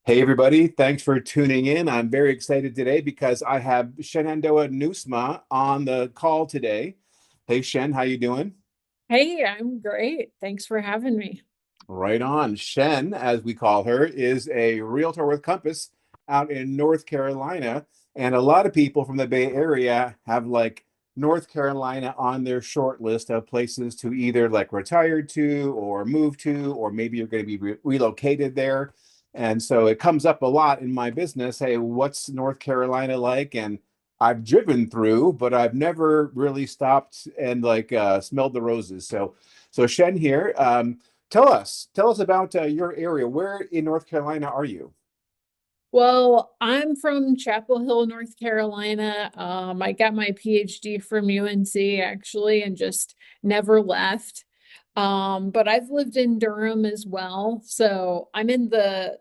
Hey everybody, thanks for tuning in. I'm very excited today because I have Shenandoah Nusma on the call today. Hey Shen, how you doing? Hey, I'm great. Thanks for having me. Right on. Shen, as we call her, is a realtor with Compass out in North Carolina. And a lot of people from the Bay Area have North Carolina on their short list of places to either retire to or move to, or maybe you're going to be relocated there. And so it comes up a lot in my business. Hey, what's North Carolina like? And I've driven through, but I've never really stopped and smelled the roses. So Shen here. Tell us about your area. Where in North Carolina are you? Well, I'm from Chapel Hill, North Carolina. I got my PhD from UNC actually and just never left. But I've lived in Durham as well. So I'm in the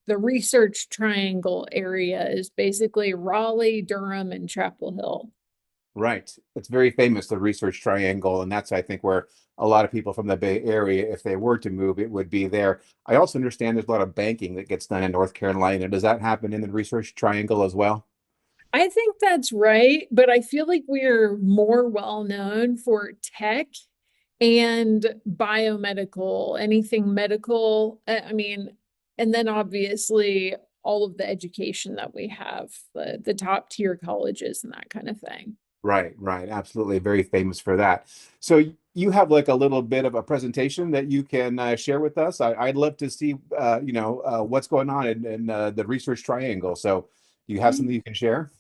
research triangle area is basically Raleigh, Durham, and Chapel Hill. Right. It's very famous, the Research Triangle, and that's I think where a lot of people from the Bay Area, if they were to move, it would be there. I also understand there's a lot of banking that gets done in North Carolina. Does that happen in the Research Triangle as well? I think that's right, but I feel like we're more well known for tech and biomedical, anything medical. And then obviously all of the education that we have, the top tier colleges and that kind of thing. Right, right. Absolutely. Very famous for that. So you have a little bit of a presentation that you can share with us. I'd love to see, what's going on in the Research Triangle. So do you have something you can share?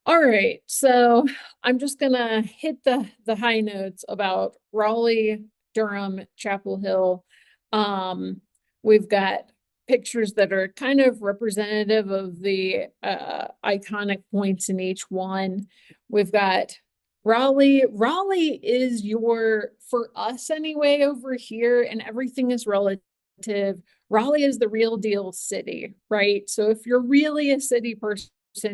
All right, so I'm just gonna hit the high notes about Raleigh, Durham, Chapel Hill. Um, we've got pictures that are kind of representative of the iconic points in each one. We've got Raleigh. Raleigh is for us anyway, over here, and everything is relative. Raleigh is the real deal city, right? So if you're really a city person,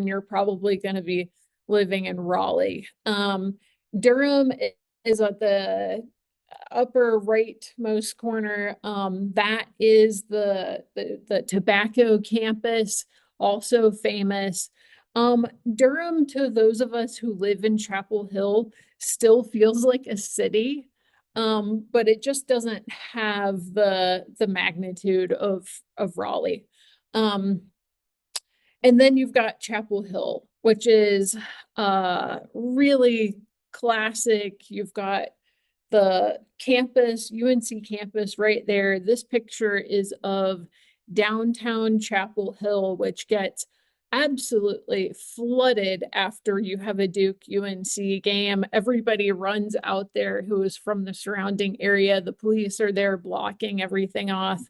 you're probably going to be living in Raleigh. Durham is at the upper rightmost corner. That is the tobacco campus, also famous. Durham, to those of us who live in Chapel Hill, still feels like a city. But it just doesn't have the magnitude of Raleigh. Um, and then you've got Chapel Hill, which is really classic. You've got the campus, UNC campus right there. This picture is of downtown Chapel Hill, which gets absolutely flooded after you have a Duke UNC game. Everybody runs out there who is from the surrounding area. The police are there blocking everything off,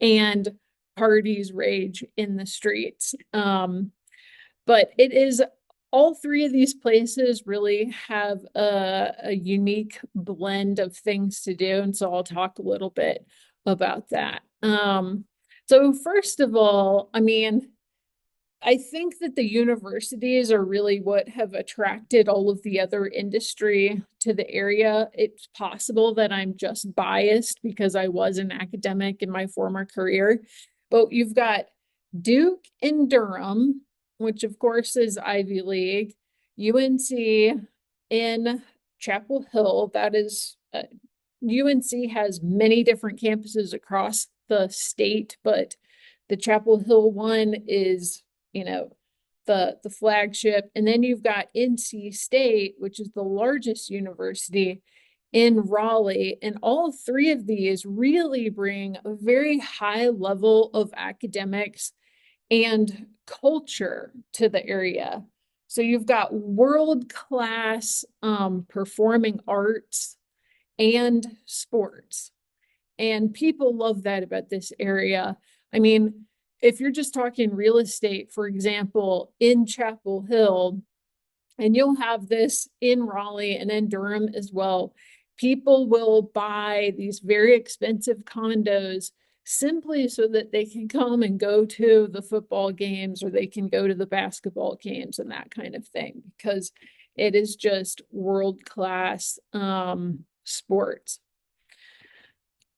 and parties rage in the streets. But it is all three of these places really have a unique blend of things to do. And so I'll talk a little bit about that. So first of all, I think that the universities are really what have attracted all of the other industry to the area. It's possible that I'm just biased because I was an academic in my former career, but you've got Duke and Durham, which of course is Ivy League, UNC in Chapel Hill, that is UNC has many different campuses across the state, but the Chapel Hill one is, you know, the flagship. And then you've got NC State, which is the largest university in Raleigh. And all three of these really bring a very high level of academics and culture to the area. So you've got world-class performing arts and sports. And people love that about this area. I mean, if you're just talking real estate, for example, in Chapel Hill, and you'll have this in Raleigh and in Durham as well, people will buy these very expensive condos simply so that they can come and go to the football games or they can go to the basketball games and that kind of thing because it is just world class sports.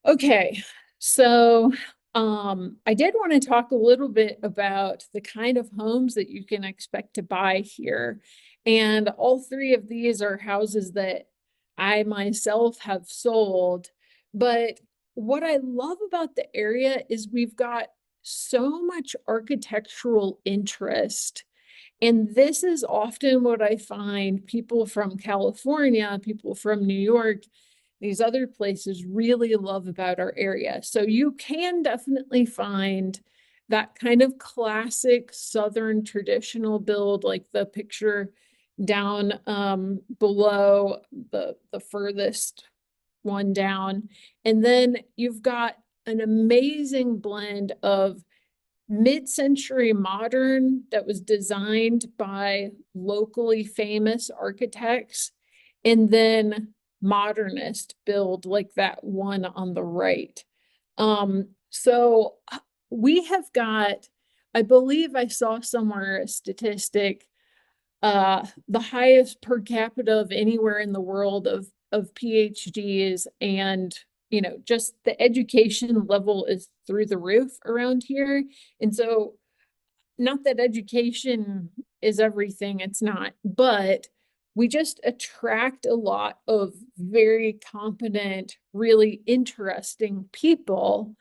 Okay, so I did want to talk a little bit about the kind of homes that you can expect to buy here. And all three of these are houses that I myself have sold. But what I love about the area is we've got so much architectural interest. And this is often what I find people from California, people from New York, these other places really love about our area. So you can definitely find that kind of classic Southern traditional build, like the picture down below the furthest one down. And then you've got an amazing blend of mid-century modern that was designed by locally famous architects, and then modernist build like that one on the right. So we have got, I believe I saw somewhere a statistic, the highest per capita of anywhere in the world of PhDs, and just the education level is through the roof around here. And so, not that education is everything, it's not, but we just attract a lot of very competent, really interesting people.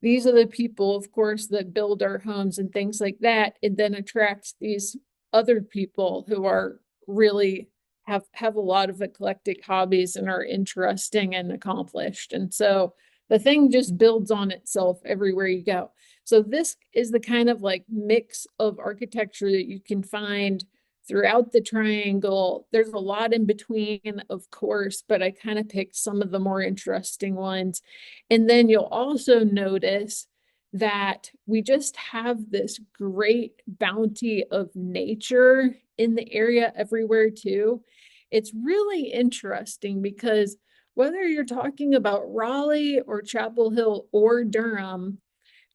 These are the people, of course, that build our homes and things like that, and then attracts these other people who are really have a lot of eclectic hobbies and are interesting and accomplished. And so the thing just builds on itself everywhere you go. So this is the kind of like mix of architecture that you can find throughout the triangle. There's a lot in between, of course, but I kind of picked some of the more interesting ones. And then you'll also notice that we just have this great bounty of nature in the area everywhere too. It's really interesting because whether you're talking about Raleigh or Chapel Hill or Durham,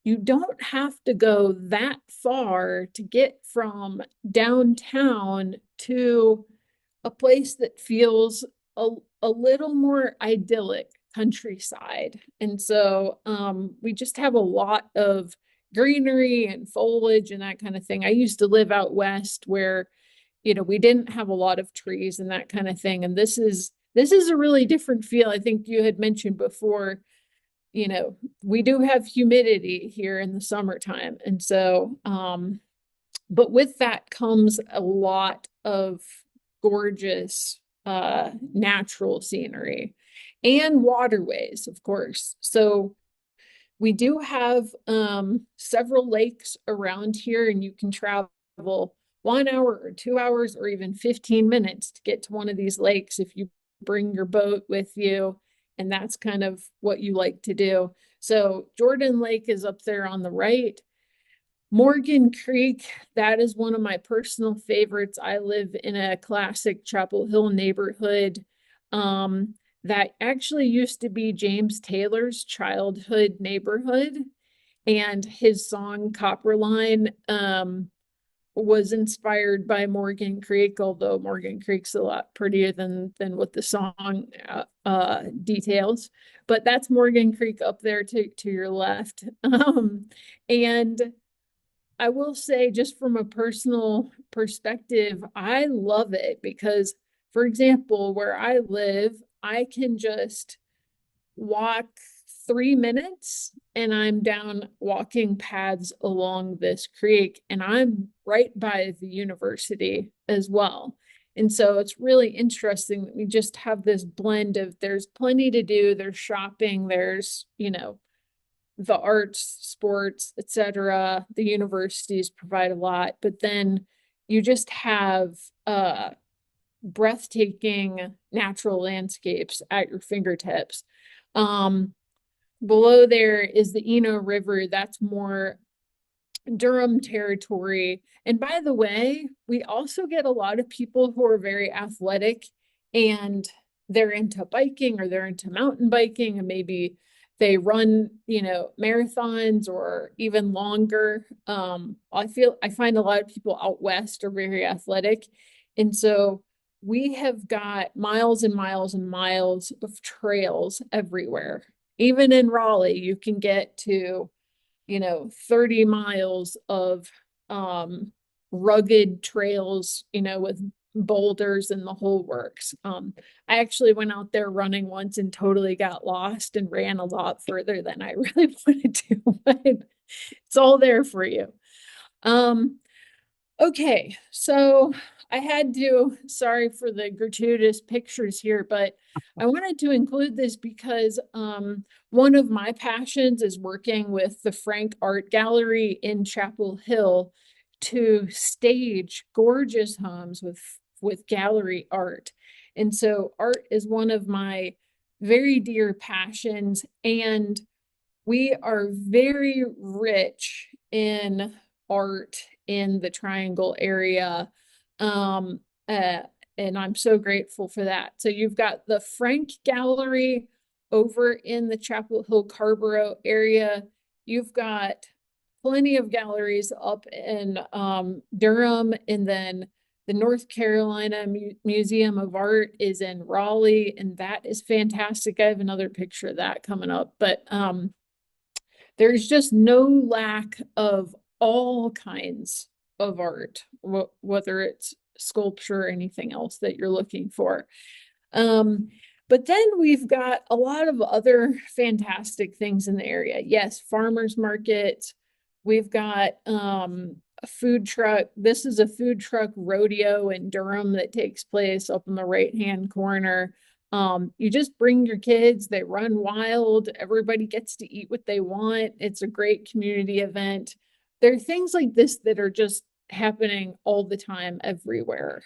you don't have to go that far to get from downtown to a place that feels a little more idyllic countryside. And so we just have a lot of greenery and foliage and that kind of thing. I used to live out west where, we didn't have a lot of trees and that kind of thing. And this is a really different feel. I think you had mentioned before, we do have humidity here in the summertime. And so, but with that comes a lot of gorgeous natural scenery and waterways, of course. So we do have several lakes around here, and you can travel 1 hour or 2 hours or even 15 minutes to get to one of these lakes if you bring your boat with you. And that's kind of what you like to do. So Jordan Lake is up there on the right. Morgan Creek, that is one of my personal favorites. I live in a classic Chapel Hill neighborhood that actually used to be James Taylor's childhood neighborhood. And his song Copperline was inspired by Morgan Creek, although Morgan Creek's a lot prettier than what the song details. But that's Morgan Creek up there to your left. And I will say, just from a personal perspective, I love it because, for example, where I live, I can just walk 3 minutes and I'm down walking paths along this creek, and I'm right by the university as well. And so it's really interesting that we just have this blend of there's plenty to do, there's shopping, there's, the arts, sports, etc. The universities provide a lot, but then you just have breathtaking natural landscapes at your fingertips. Below there is the Eno River. That's more Durham territory. And by the way, we also get a lot of people who are very athletic and they're into biking or they're into mountain biking, and maybe they run, marathons or even longer. I find a lot of people out west are very athletic. And so we have got miles and miles and miles of trails everywhere. Even in Raleigh, you can get to 30 miles of um, rugged trails, with boulders and the whole works. I actually went out there running once and totally got lost and ran a lot further than I really wanted to, but it's all there for you. Um, Okay, so I had to, sorry for the gratuitous pictures here, but I wanted to include this because one of my passions is working with the Frank Art Gallery in Chapel Hill to stage gorgeous homes with gallery art. And so art is one of my very dear passions, and we are very rich in art in the Triangle area. Um, uh, and I'm so grateful for that. So you've got the Frank Gallery over in the Chapel Hill Carborough area. You've got plenty of galleries up in Durham, and then the North Carolina Museum of Art is in Raleigh, and that is fantastic. I have another picture of that coming up, but there's just no lack of all kinds of art, whether it's sculpture or anything else that you're looking for. But then we've got a lot of other fantastic things in the area. Yes, farmers markets. We've got a food truck. This is a food truck rodeo in Durham that takes place up in the right-hand corner. You just bring your kids, they run wild, everybody gets to eat what they want. It's a great community event. There are things like this that are just happening all the time everywhere.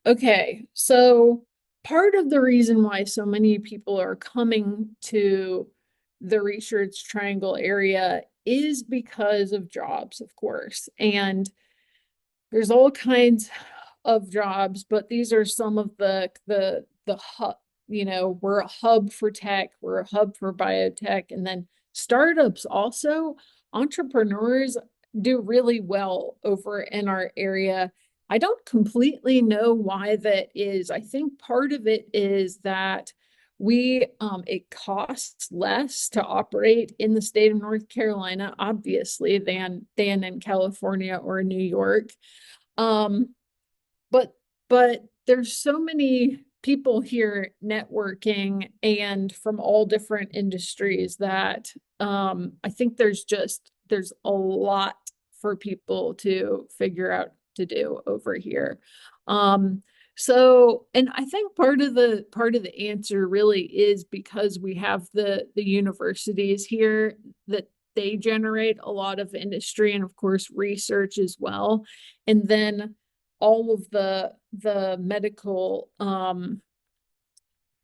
Okay, so part of the reason why so many people are coming to the Research Triangle area is because of jobs, of course. And there's all kinds of jobs, but these are some of the hub, we're a hub for tech, we're a hub for biotech, and then startups also. Entrepreneurs do really well over in our area. I don't completely know why that is. I think part of it is that it costs less to operate in the state of North Carolina, obviously, than in California or New York. Um, but there's so many people here networking and from all different industries that I think there's a lot for people to figure out to do over here. So, and I think part of the answer really is because we have the universities here that they generate a lot of industry and of course research as well. And then all of the medical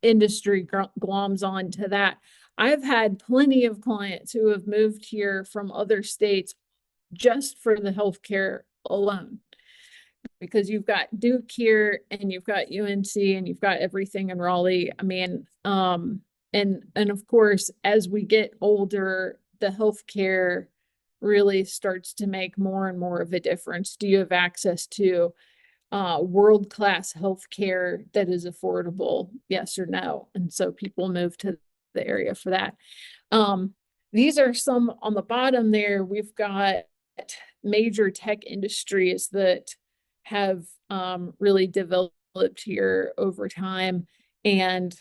industry gloms on to that. I've had plenty of clients who have moved here from other states just for the healthcare alone, because you've got Duke here and you've got UNC and you've got everything in Raleigh. I mean, and of course, as we get older, the healthcare really starts to make more and more of a difference. Do you have access to world-class healthcare that is affordable? Yes or no? And so people move to the area for that. These are some on the bottom there. We've got major tech industries that have really developed here over time. And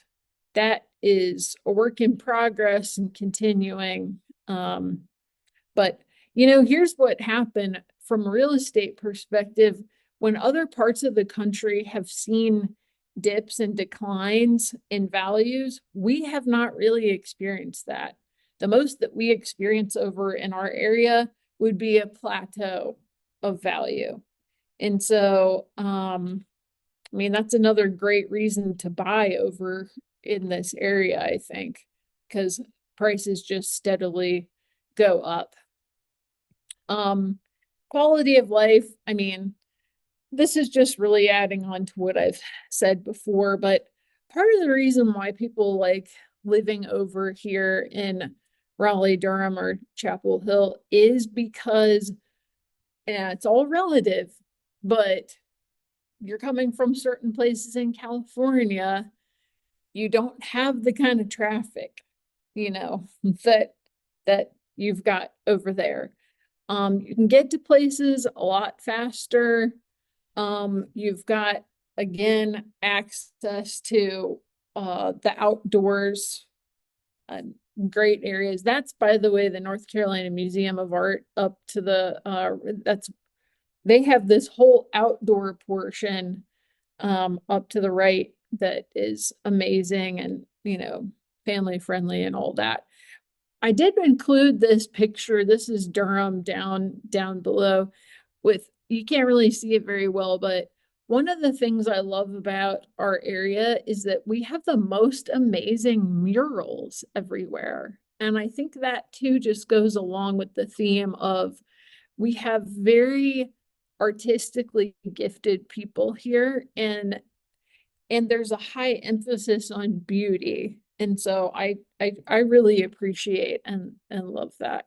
that is a work in progress and continuing. But, here's what happened from a real estate perspective. When other parts of the country have seen dips and declines in values, we have not really experienced that. The most that we experience over in our area would be a plateau of value. And so, that's another great reason to buy over in this area, I think, because prices just steadily go up. Quality of life, this is just really adding on to what I've said before, but part of the reason why people like living over here in Raleigh, Durham, or Chapel Hill is because it's all relative, but you're coming from certain places in California, you don't have the kind of traffic, that that you've got over there. You can get to places a lot faster. You've got, again, access to the outdoors, uh, great areas. That's, by the way, the North Carolina Museum of Art up to the that's they have this whole outdoor portion up to the right that is amazing and, family friendly and all that. I did include this picture. This is Durham down below with, you can't really see it very well, but one of the things I love about our area is that we have the most amazing murals everywhere. And I think that too just goes along with the theme of we have very artistically gifted people here, and there's a high emphasis on beauty. And so I really appreciate and love that.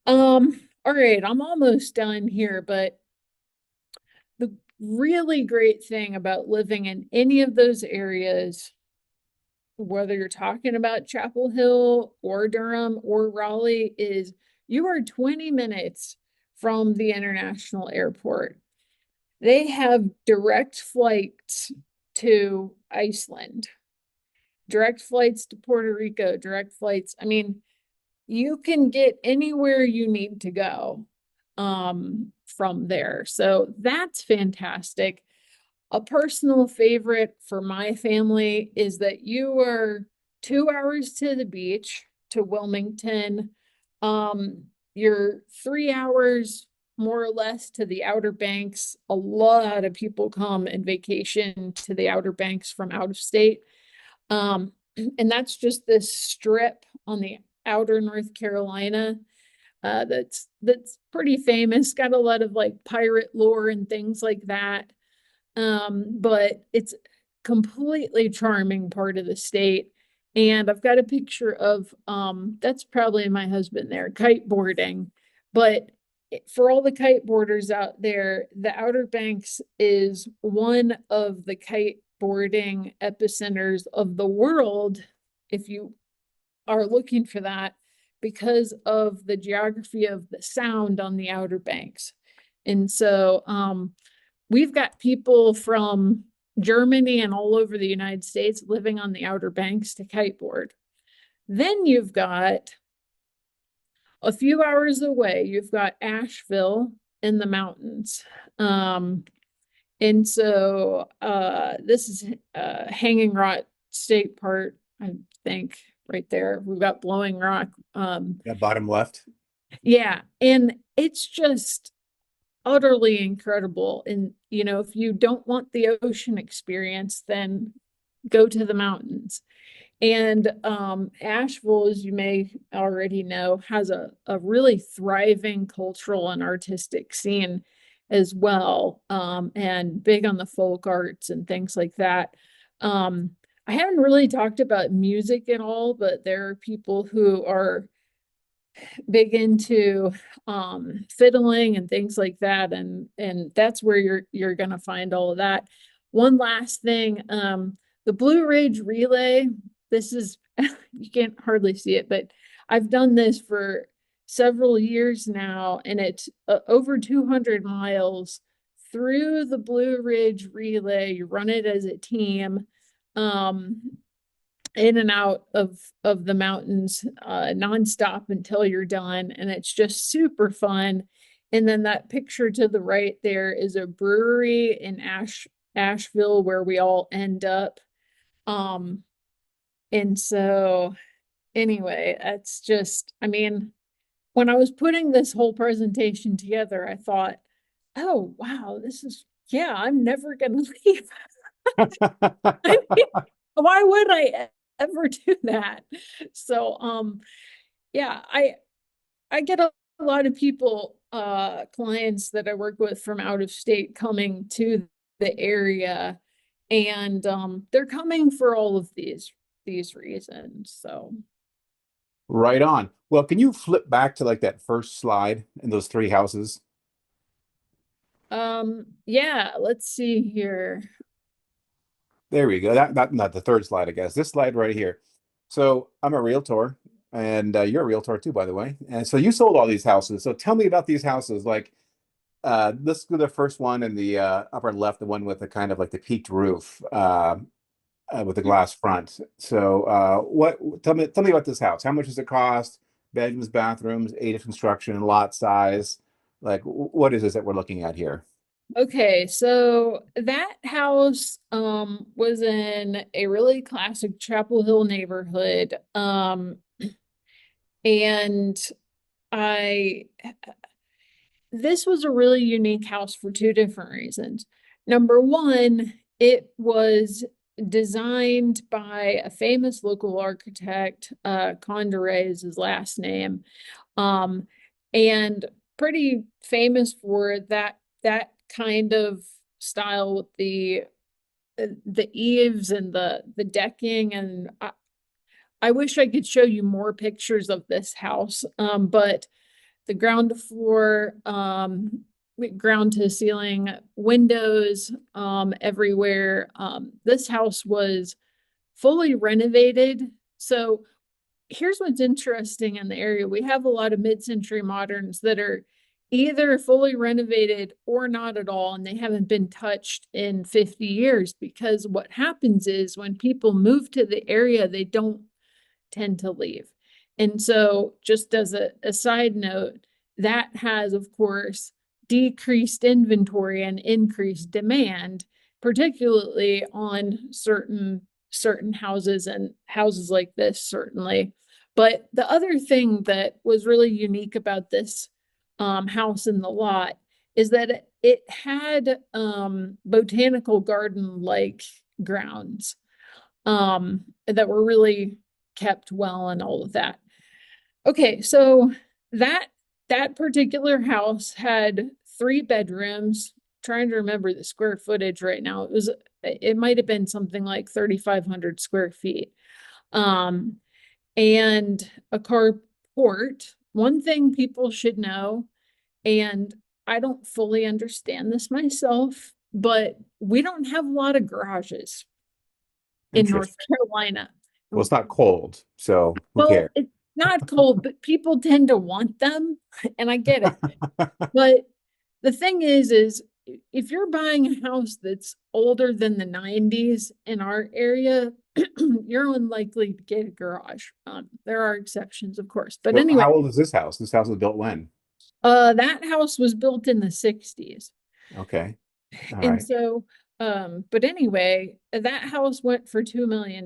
All right, I'm almost done here, but the really great thing about living in any of those areas, whether you're talking about Chapel Hill or Durham or Raleigh, is you are 20 minutes from the international airport. They have direct flights to Iceland, direct flights to Puerto Rico, direct flights. I mean, you can get anywhere you need to go from there. So that's fantastic. A personal favorite for my family is that you are 2 hours to the beach to Wilmington. You're 3 hours more or less to the Outer Banks. A lot of people come and vacation to the Outer Banks from out of state. And that's just this strip on the outer North Carolina that's pretty famous, got a lot of like pirate lore and things like that. But it's completely charming part of the state. And I've got a picture of that's probably my husband there, kiteboarding. But for all the kiteboarders out there, the Outer Banks is one of the kiteboarding epicenters of the world, if you are looking for that, because of the geography of the sound on the Outer Banks. And so we've got people from Germany and all over the United States living on the Outer Banks to kiteboard. Then you've got a few hours away, you've got Asheville in the mountains. And so this is Hanging Rock State Park, I think, right there. We've got Blowing Rock. Yeah, bottom left. Yeah, and it's just utterly incredible. And, if you don't want the ocean experience, then go to the mountains. And Asheville, as you may already know, has a really thriving cultural and artistic scene as well, and big on the folk arts and things like that. I haven't really talked about music at all, but there are people who are big into fiddling and things like that, and that's where you're gonna find all of that. One last thing, the Blue Ridge Relay, this is you can't hardly see it, but I've done this for several years now, and it's over 200 miles through the Blue Ridge Relay. You run it as a team. In and out of the mountains nonstop until you're done, and it's just super fun. And then that picture to the right there is a brewery in Asheville where we all end up. And so anyway, that's just, I mean, when I was putting this whole presentation together, I thought, oh wow, yeah, I'm never gonna leave. I mean, why would I ever do that? So yeah, I get a lot of people, clients that I work with from out of state coming to the area, and they're coming for all of these reasons. So Right on. Well, can you flip back to like that first slide and those three houses? yeah, let's see here. There we go. That not the third slide, I guess. This slide right here. So I'm a realtor. and you're a realtor too, by the way. And so you sold all these houses. So tell me about these houses. Like, let's do the first one in the upper left, the one with the kind of like the peaked roof with the glass front. So, what? Tell me about this house. How much does it cost? Bedrooms, bathrooms, age of construction, lot size. Like, what is this that we're looking at here? Okay, so that house was in a really classic Chapel Hill neighborhood. And I this was a really unique house for two different reasons. Number one, it was designed by a famous local architect, Condoré is his last name, um, and pretty famous for that kind of style with the eaves and the decking. And I wish I could show you more pictures of this house, but the ground to floor, ground to ceiling windows everywhere. This house was fully renovated. So here's what's interesting in the area. We have a lot of mid-century moderns that are either fully renovated or not at all, and they haven't been touched in 50 years, because what happens is when people move to the area, they don't tend to leave. And so, just as a side note, that has, of course, decreased inventory and increased demand, particularly on certain houses, and houses like this, certainly. But the other thing that was really unique about this house in the lot is that it had botanical garden like grounds that were really kept well and all of that. Okay, so that that particular house had three bedrooms. Trying to remember the square footage right now. It might have been something like 3,500 square feet. Um, and a carport. One thing people should know, and I don't fully understand this myself, but we don't have a lot of garages in North Interesting. Carolina. Well, it's not cold, so who Well, cares? it's not cold, but people tend to want them, and I get it. But the thing is if you're buying a house that's older than the 90s in our area, you're unlikely to get a garage. There are exceptions, of course. But So anyway, how old is this house? This house was built when? that house was built in the 60s. Okay. All And right. so, but anyway, that house went for $2 million.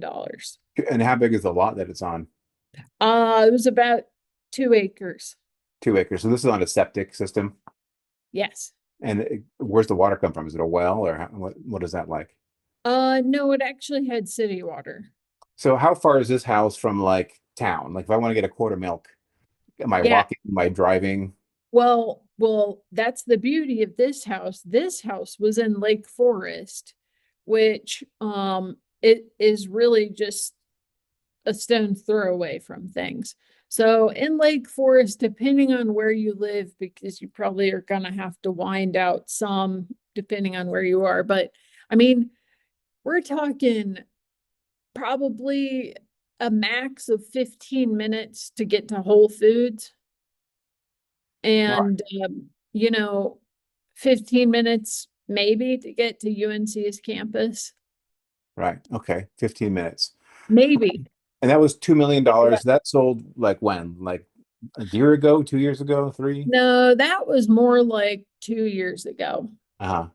And how big is the lot that it's on? It was about 2 acres. 2 acres. So this is on a septic system. Yes. And where's the water come from? Is it a well or what is that like? No, it actually had city water. So how far is this house from like town? Like if I want to get a quart of milk, am I Yeah. walking? Am I driving? Well, that's the beauty of this house. This house was in Lake Forest, which it is really just a stone's throw away from things. So in Lake Forest, depending on where you live, because you probably are gonna have to wind out some depending on where you are, but I mean, we're talking probably a max of 15 minutes to get to Whole Foods, All right. and 15 minutes maybe to get to UNC's campus. Right. Okay. 15 minutes. Maybe. And that was $2 million. That sold like when? Like a year ago, 2 years ago, three? No, that was more like 2 years ago. Uh-huh.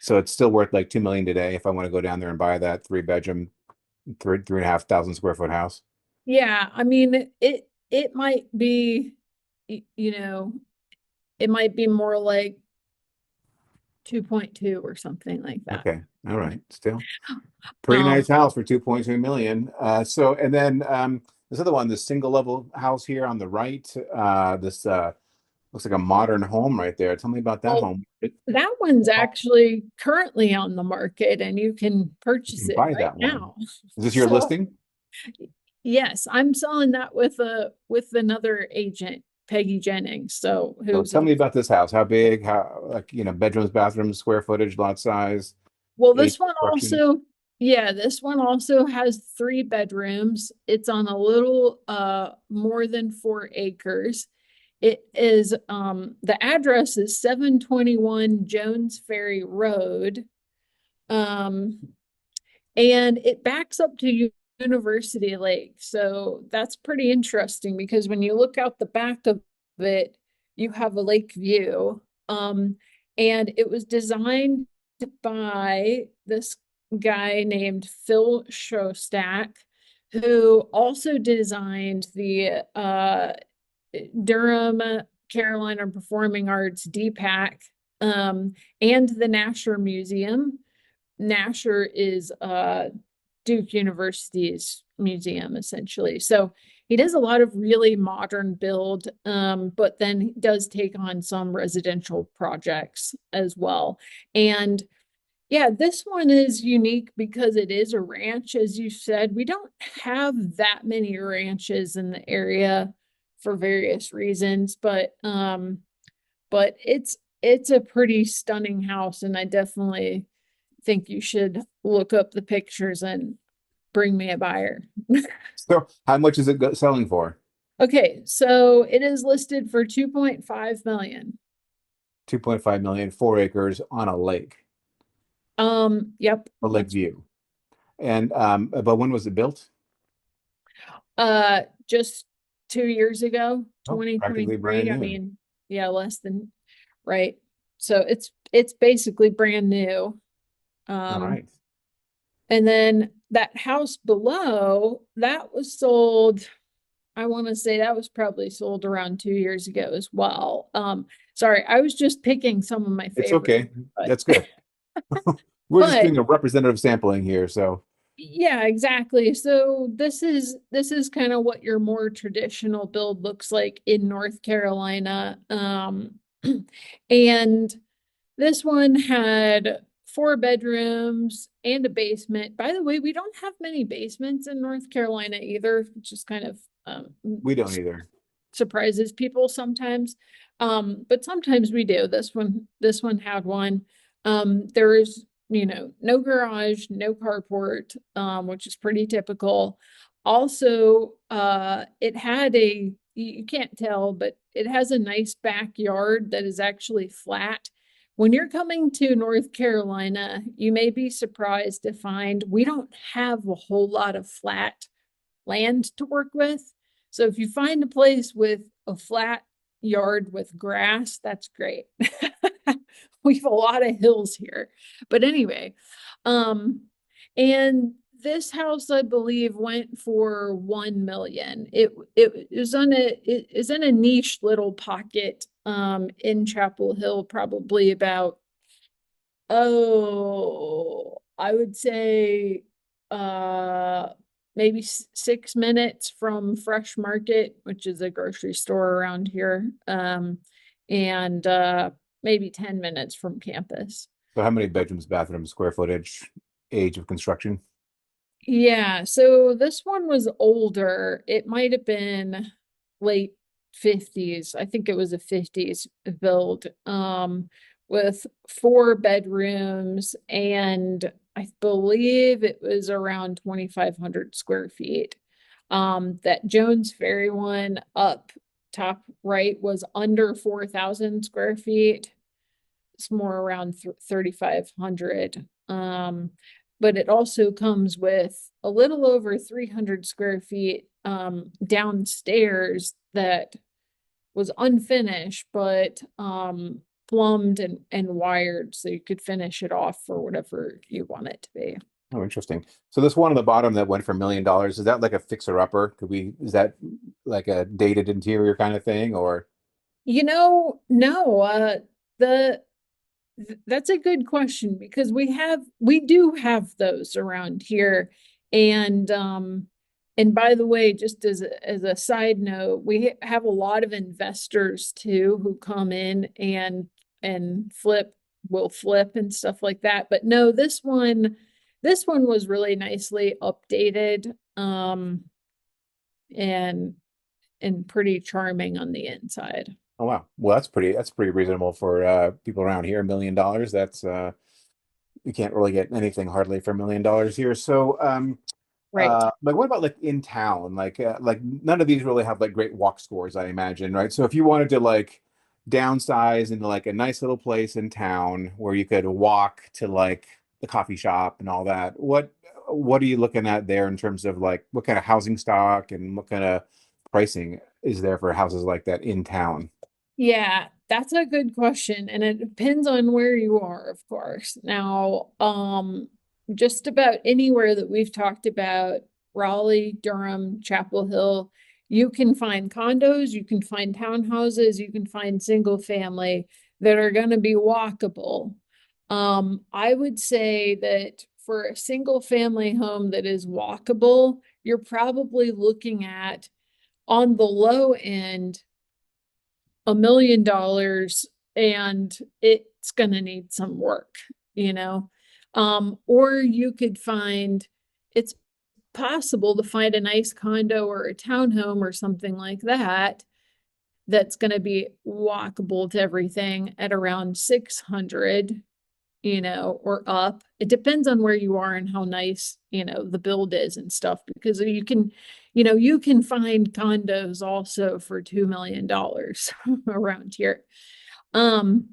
So it's still worth like 2 million today if I want to go down there and buy that three-bedroom, three and a half thousand square foot house. Yeah, I mean it might be, you know, it might be more like 2.2 or something like that. Okay. All right. Still pretty Um, nice house for 2.2 million. So and then this other one, this single level house here on the right, this looks like a modern home right there. Tell me about that well, home. that one's actually currently on the market and you can You purchase can it buy right that one. now. Is this your So listing? yes, I'm selling that with another agent, Peggy Jennings. So So who's tell a me about this house. How big? How like bedrooms, bathrooms, square footage, lot size, well, age this one construction. also Yeah, this one also has 3 bedrooms. It's on a little more than 4 acres. It is the address is 721 Jones Ferry Road. Um and it backs up to University Lake. So that's pretty interesting because when you look out the back of it, you have a lake view. And it was designed by this guy named Phil Shostak, who also designed the Durham Carolina Performing Arts DPAC and the Nasher Museum. Nasher is Duke University's museum, essentially. So he does a lot of really modern build, but then he does take on some residential projects as well. And yeah, this one is unique because it is a ranch, as you said. We don't have that many ranches in the area for various reasons, but it's a pretty stunning house, and I definitely think you should look up the pictures and bring me a buyer. So how much is it selling for? Okay, so it is listed for 2.5 million. 2.5 million, 4 acres on a lake, Yep, a lake that's view. And but when was it built? just 2 years ago, Oh, practically brand 2023. I new. mean, yeah, less than right. So it's basically brand new. All Um, right. and then that house below, that was sold, I want to say that was probably sold around 2 years ago as well. Sorry, I was just picking some of my It's favorites, okay. but That's good. We're just but doing a representative sampling here, so yeah, exactly. So this is kind of what your more traditional build looks like in North Carolina. And this one had 4 bedrooms and a basement. By the way, we don't have many basements in North Carolina either, which is kind of we don't either. surprises people sometimes. But sometimes we do. This one had one. There is, no garage, no carport, which is pretty typical. Also, it had you can't tell, but it has a nice backyard that is actually flat. When you're coming to North Carolina, you may be surprised to find we don't have a whole lot of flat land to work with. So if you find a place with a flat yard with grass, that's great. We have a lot of hills here. But anyway, um, and this house, I believe, went for 1 million. It is it is in a niche little pocket in Chapel Hill, probably about, oh, I would say uh maybe 6 minutes from Fresh Market, which is a grocery store around here. And maybe 10 minutes from campus. So how many bedrooms, bathrooms, square footage, age of construction? Yeah, so this one was older. It might have been late 50s. I think it was a 50s build, with 4 bedrooms, and I believe it was around 2,500 square feet. That Jones Ferry one up top right was under 4,000 square feet. It's more around 3,500. But it also comes with a little over 300 square feet downstairs that was unfinished, but plumbed and wired so you could finish it off for whatever you want it to be. Oh, interesting. So this one on the bottom that went for $1 million, is that like a fixer-upper? Is that like a dated interior kind of thing, or No, the that's a good question because we do have those around here. And and by the way, just as a side note, we have a lot of investors too who come in and will flip and stuff like that. But no, this one was really nicely updated, and pretty charming on the inside. oh wow. Well, that's pretty reasonable for people around here. $1 million. That's you can't really get anything hardly for $1 million here. So Right. like what about like in town? Like none of these really have like great walk scores, I imagine, right? So if you wanted to like downsize into like a nice little place in town where you could walk to like the coffee shop and all that, what are you looking at there in terms of like what kind of housing stock and what kind of pricing is there for houses like that in town? Yeah, that's a good question, and it depends on where you are, of course. Now, just about anywhere that we've talked about, Raleigh, Durham, Chapel Hill, you can find condos, you can find townhouses, you can find single family that are going to be walkable. I would say that for a single family home that is walkable, you're probably looking at on the low end $1 million, and it's going to need some work, you know. Or you could find it's possible to find a nice condo or a townhome or something like that that's going to be walkable to everything at around 600, or up. It depends on where you are and how nice, the build is and stuff, because you can find condos also for $2 million around here. Um,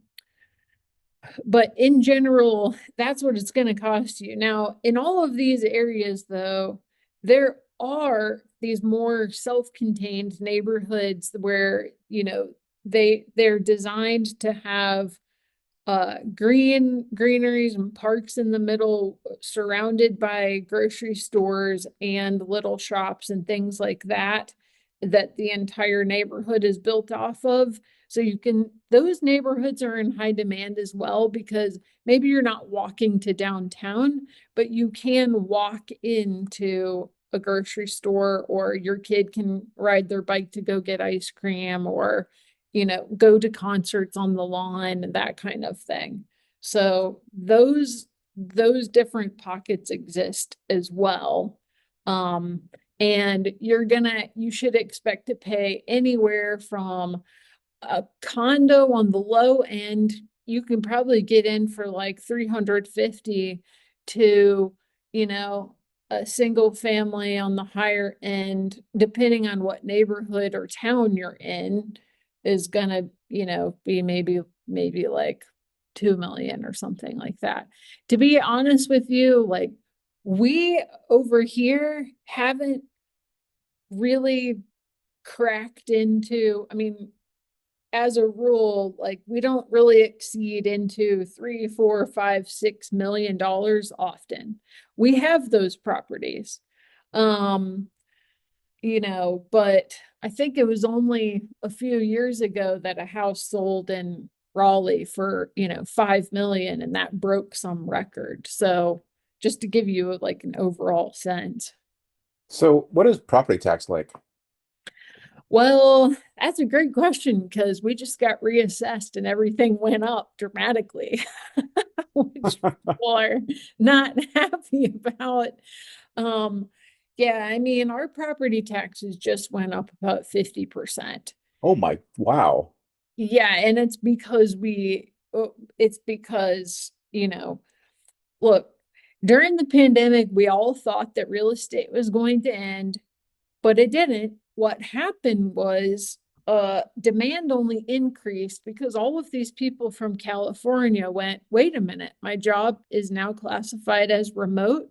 but in general, that's what it's going to cost you. Now, in all of these areas, though, there are these more self-contained neighborhoods where, they're designed to have greeneries and parks in the middle, surrounded by grocery stores and little shops and things like that, that the entire neighborhood is built off of. So those neighborhoods are in high demand as well, because maybe you're not walking to downtown, but you can walk into a grocery store, or your kid can ride their bike to go get ice cream, or go to concerts on the lawn and that kind of thing. So those different pockets exist as well. Um, and you should expect to pay anywhere from a condo on the low end. You can probably get in for like 350 to, you know, a single family on the higher end, depending on what neighborhood or town you're in, is gonna, be maybe like 2 million or something like that. To be honest with you, like, we over here haven't really cracked into, I mean, as a rule, like, we don't really exceed into 3, 4, 5, $6 million often. We have those properties. Um, but I think it was only a few years ago that a house sold in Raleigh for, 5 million, and that broke some record. So just to give you like an overall sense. So what is property tax like? Well, that's a great question, because we just got reassessed and everything went up dramatically, which people are not happy about. Um, yeah, I mean, our property taxes just went up about 50%. Oh my, wow. Yeah, and it's because, look, during the pandemic, we all thought that real estate was going to end, but it didn't. What happened was demand only increased because all of these people from California went, wait a minute, my job is now classified as remote.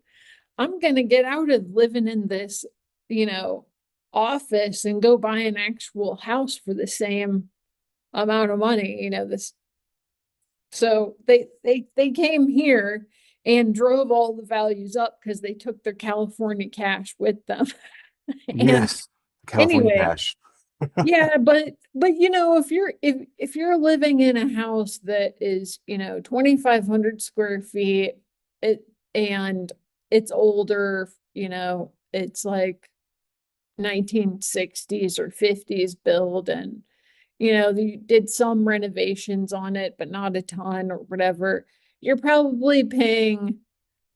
I'm going to get out of living in this, you know, office and go buy an actual house for the same amount of money, this. So they came here and drove all the values up because they took their California cash with them. And Yes, California anyway, cash. yeah, but if you're living in a house that is, 2,500 square feet, it and it's older, it's like 1960s or 50s build, and you did some renovations on it, but not a ton or whatever, you're probably paying,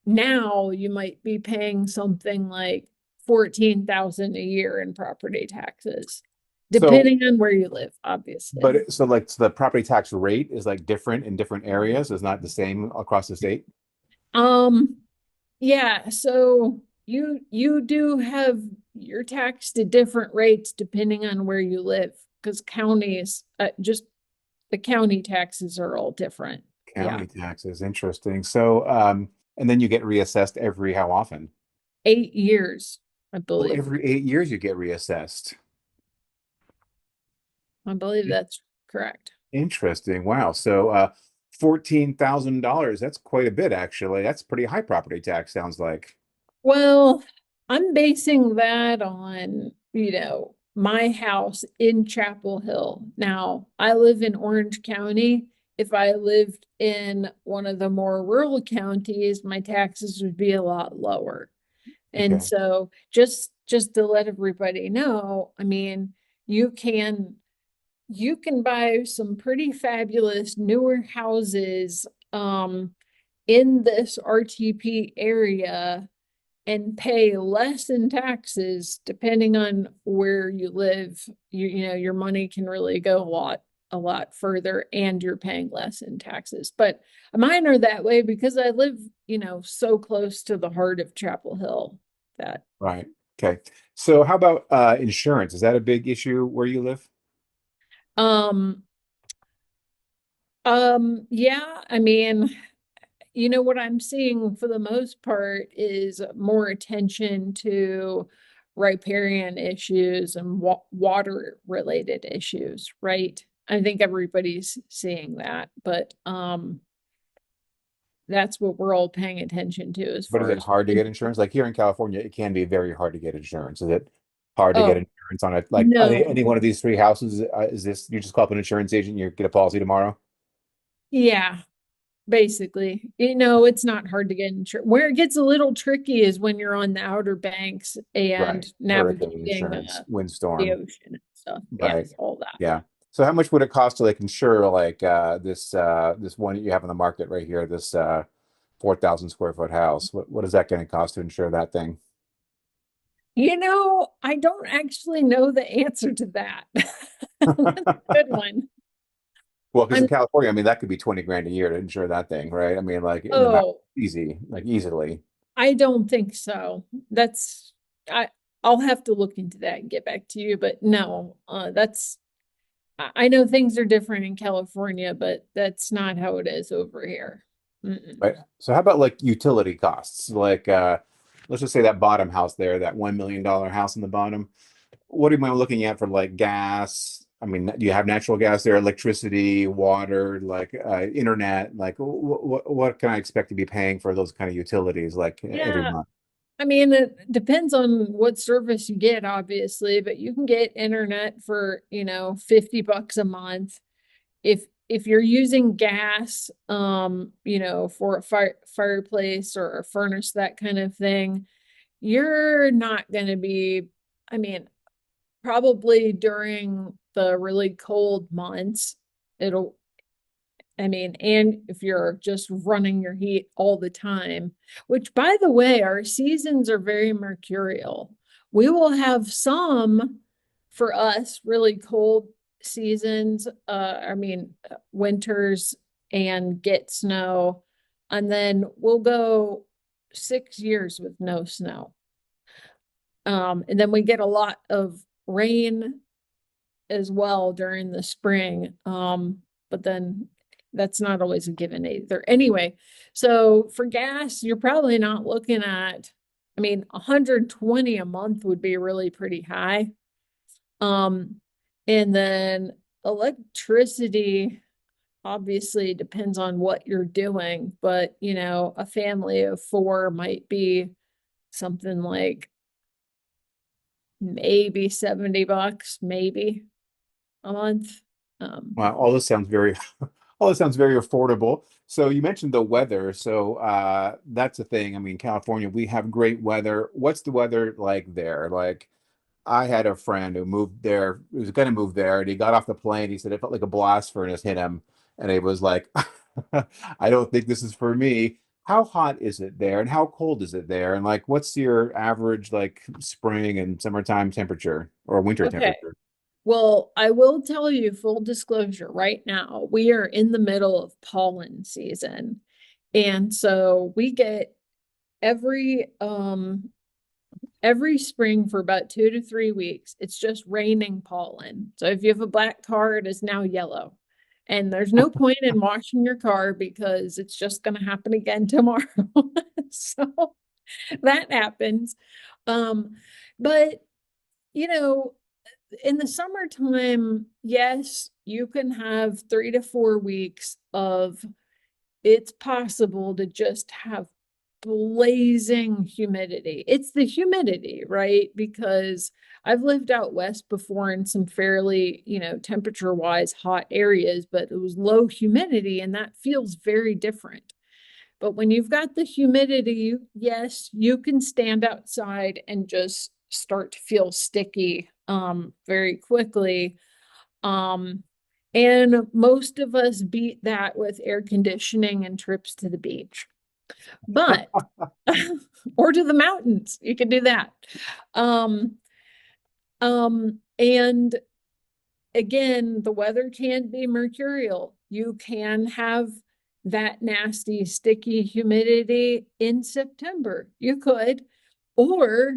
now you might be paying something like 14,000 a year in property taxes, So, depending on where you live, obviously. so the property tax rate is like different in different areas. It's not the same across the state. Um, yeah, so you do have you're taxed at different rates depending on where you live, because counties, just the county taxes are all different. Yeah. County taxes, interesting. So, and then you get reassessed every how often? 8 years, I Oh, believe. every 8 years you get reassessed. I believe that's correct. Interesting. Wow. So, $14,000. That's quite a bit, actually. That's pretty high property tax, sounds like. Well, I'm basing that on, my house in Chapel Hill. Now, I live in Orange County. If I lived in one of the more rural counties, my taxes would be a lot lower. And Okay. so just to let everybody know, I mean, you can you can buy some pretty fabulous newer houses in this RTP area and pay less in taxes depending on where you live. Your money can really go a lot further and you're paying less in taxes. But mine are that way because I live, so close to the heart of Chapel Hill that Right. Okay. So, how about insurance? Is that a big issue where you live? um yeah, I mean, what I'm seeing for the most part is more attention to riparian issues and water related issues, right? I think everybody's seeing that, but that's what we're all paying attention to as But is far it as hard to get insurance? Like here in California, it can be very hard to get insurance. Is it hard to get oh, insurance on it? Like no. any one of these three houses, is this you just call up an insurance agent, you get a policy tomorrow? Yeah, basically. It's not hard to get insurance. Where it gets a little tricky is when you're on the Outer Banks and Right. Hurricane navigating insurance, the windstorm. ocean and stuff. Right. Yes, all that. Yeah. So how much would it cost to like insure like this one that you have on the market right here, this 4,000 square foot house? What is that going to cost to insure that thing? I don't actually know the answer to that. That's a good one. Well, because in I'm, California, I mean, that could be 20 grand a year to insure that thing, right? I mean, like in the mountains, oh, easy, like easily. I don't think so. I, I'll have to look into that and get back to you, but no, I know things are different in California, but that's not how it is over here. Mm-mm. Right. So how about like utility costs? Like let's just say that bottom house there, that $1 million house in the bottom. What am I looking at for like gas? I mean, do you have natural gas there, electricity, water, like internet? Like what can I expect to be paying for those kind of utilities like every Yeah, month? I mean, it depends on what service you get, obviously, but you can get internet for, $50 a month. If you're using gas, for a fireplace or a furnace, that kind of thing, you're not going to be, I mean, probably during the really cold months, it'll and if you're just running your heat all the time, which by the way, our seasons are very mercurial. We will have some for us really cold seasons, winters and get snow. And then we'll go 6 years with no snow. And then we get a lot of rain as well during the spring. But then that's not always a given either. Anyway, so for gas, you're probably not looking at, 120 a month would be really pretty high. Um, and then electricity obviously depends on what you're doing, but a family of four might be something like maybe $70, maybe a month. Um, Wow, all this sounds very all this sounds very affordable. So you mentioned the weather. So that's the thing. I mean, California, we have great weather. What's the weather like there? Like I had a friend who moved there, who was going to move there, and he got off the plane. He said it felt like a blast furnace hit him. And he was like, I don't think this is for me. How hot is it there? And how cold is it there? And like, what's your average like spring and summertime temperature or winter okay. temperature? Well, I will tell you full disclosure right now, we are in the middle of pollen season. And so we get every every spring for about 2 to 3 weeks, it's just raining pollen. So if you have a black car, it is now yellow. And there's no point in washing your car because it's just going to happen again tomorrow. So that happens. Um, but you know, in the summertime, yes, you can have 3 to 4 weeks of it's possible to just have blazing humidity. It's the humidity, right? Because I've lived out west before in some fairly, temperature wise hot areas, but it was low humidity and that feels very different. But when you've got the humidity, yes, you can stand outside and just start to feel sticky very quickly. Um, and most of us beat that with air conditioning and trips to the beach. But or to the mountains, you can do that. Um, and again, the weather can be mercurial. You can have that nasty, sticky humidity in September. You could, or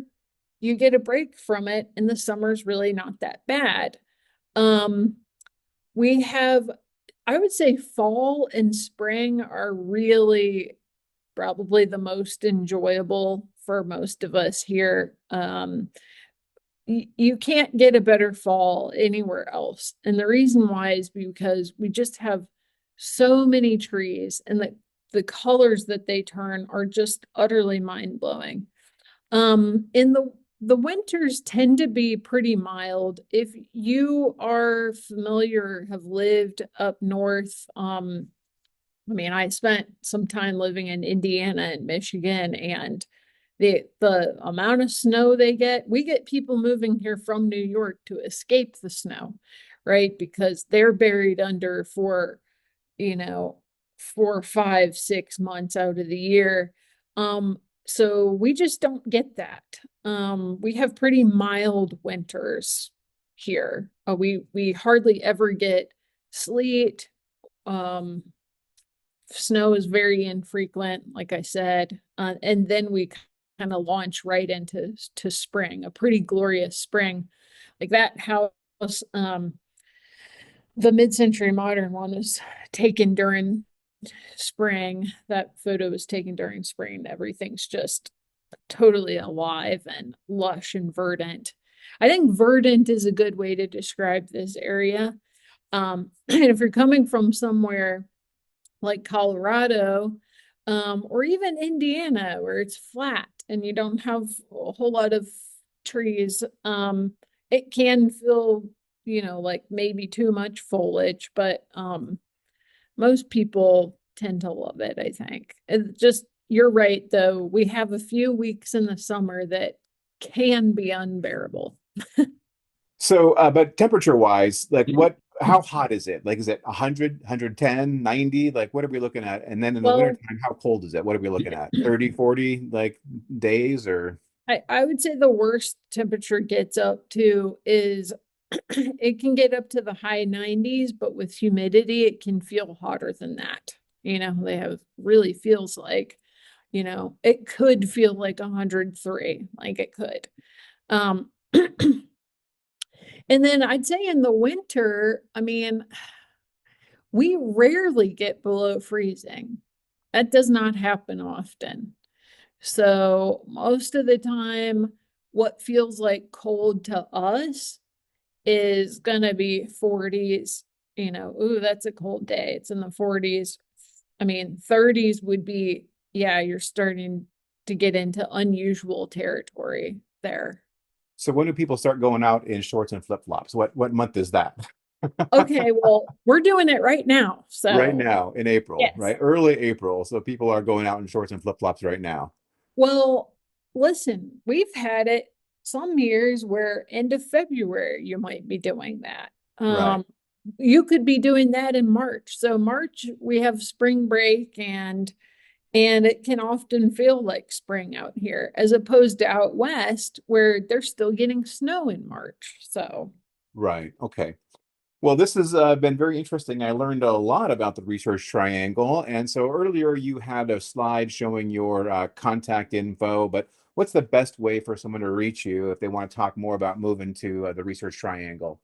you get a break from it, and the summer's really not that bad. Um, we have, I would say, fall and spring are really probably the most enjoyable for most of us here. You can't get a better fall anywhere else. And the reason why is because we just have so many trees and the colors that they turn are just utterly mind-blowing. In the winters tend to be pretty mild. If you are familiar, have lived up north, I spent some time living in Indiana and Michigan, and the amount of snow we get people moving here from New York to escape the snow, right? Because they're buried under for, you know, 4, 5, 6 months out of the year. So we just don't get that. We have pretty mild winters here. We hardly ever get sleet. Snow is very infrequent, like I said, and then we kind of launch right into spring, a pretty glorious spring. Like that house, the mid-century modern one was taken during spring. That photo was taken during spring. Everything's just totally alive and lush and verdant. I think verdant is a good way to describe this area. And if you're coming from somewhere like Colorado, or even Indiana, where it's flat and you don't have a whole lot of trees, it can feel, like maybe too much foliage, but most people tend to love it, I think. It just, you're right, though. We have a few weeks in the summer that can be unbearable. So, but temperature wise, like how hot is it? Like, is it 100, 110, 90? Like, what are we looking at? And then in the Well, wintertime, how cold is it? What are we looking at? 30, 40 like days or? I would say the worst temperature gets up to is it can get up to the high 90s, but with humidity, it can feel hotter than that. They have really feels like, it could feel like 103, like it could. Um, and then I'd say in the winter, we rarely get below freezing. That does not happen often. So most of the time, what feels like cold to us is gonna be 40s. Ooh, that's a cold day. It's in the 40s. 30s would be, yeah, you're starting to get into unusual territory there. So when do people start going out in shorts and flip-flops? What month is that? Okay, well, we're doing it right now. Right So, now in April, yes. right? Early April. So people are going out in shorts and flip-flops right now. Well, listen, we've had it some years where end of February you might be doing that. Right. You could be doing that in March. So March we have spring break and it can often feel like spring out here as opposed to out west where they're still getting snow in March. So Right. Okay. Well, this has been very interesting. I learned a lot about the research triangle. And so earlier you had a slide showing your contact info, but what's the best way for someone to reach you if they want to talk more about moving to the research triangle?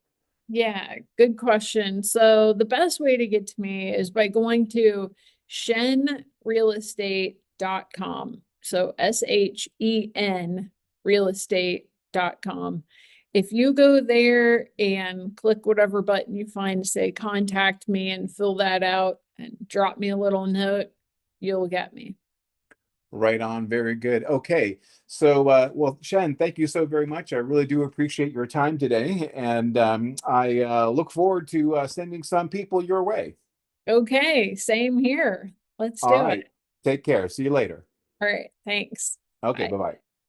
Yeah, good question. So the best way to get to me is by going to shenrealestate.com. So SHEN realestate.com. If you go there and click whatever button you find to say contact me and fill that out and drop me a little note, you'll get me. Right on. Very good. Okay. So, well, Shen, thank you so very much. I really do appreciate your time today. And I look forward to sending some people your way. Okay, same here. Let's All do right. it. Take care. See you later. All right, thanks. Okay. Bye. Bye bye.